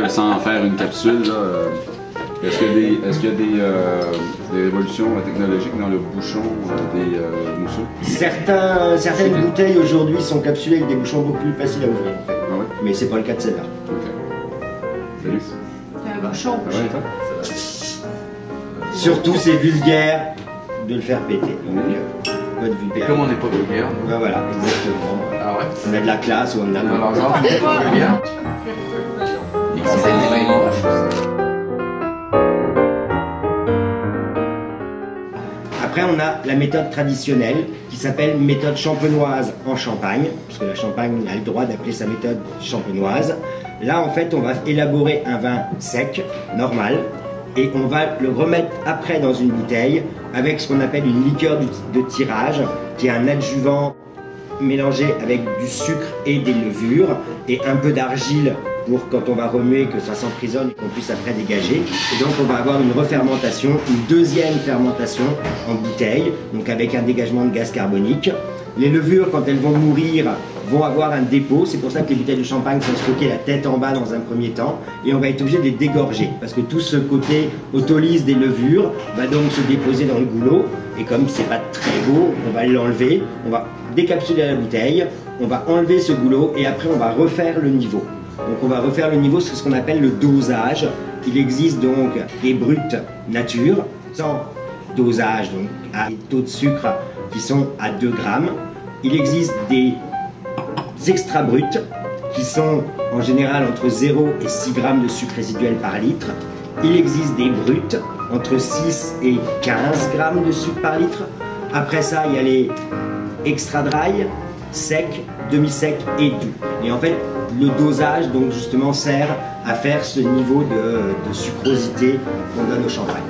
sans faire une capsule, est-ce qu'il y a des révolutions technologiques dans le bouchon des mousseux? Certaines bouteilles aujourd'hui sont capsulées avec des bouchons beaucoup plus faciles à ouvrir en fait. Ah ouais? Mais c'est pas le cas de celle-là. Ok. Salut. C'est un bouchon. Surtout c'est vulgaire de le faire péter. Donc, pas de vulgaire. Comme on n'est pas vulgaire. Ben voilà, exactement. Ah ouais? On a de la classe ou on a de Alors, genre, on n'est pas vulgaire. Après, on a la méthode traditionnelle qui s'appelle méthode champenoise en Champagne, parce que la Champagne a le droit d'appeler sa méthode champenoise. Là, en fait, on va élaborer un vin sec, normal, et on va le remettre après dans une bouteille avec ce qu'on appelle une liqueur de tirage, qui est un adjuvant mélangé avec du sucre et des levures, et un peu d'argile pour quand on va remuer que ça s'emprisonne et qu'on puisse après dégager. Et donc on va avoir une refermentation, une deuxième fermentation en bouteille, donc avec un dégagement de gaz carbonique. Les levures, quand elles vont mourir, vont avoir un dépôt. C'est pour ça que les bouteilles de champagne sont stockées la tête en bas dans un premier temps. Et on va être obligé de les dégorger, parce que tout ce côté autolyse des levures va donc se déposer dans le goulot. Et comme c'est pas très beau, on va l'enlever, on va décapsuler la bouteille, on va enlever ce goulot et après on va refaire le niveau. Donc on va refaire le niveau, c'est ce qu'on appelle le dosage. Il existe donc des brutes nature, sans dosage, donc à taux de sucre qui sont à 2 grammes. Il existe des extra bruts qui sont en général entre 0 et 6 grammes de sucre résiduel par litre. Il existe des brutes entre 6 et 15 grammes de sucre par litre. Après ça, il y a les extra dry, secs, demi-secs et doux. Et en fait, le dosage donc justement sert à faire ce niveau de sucrosité qu'on donne au champagne.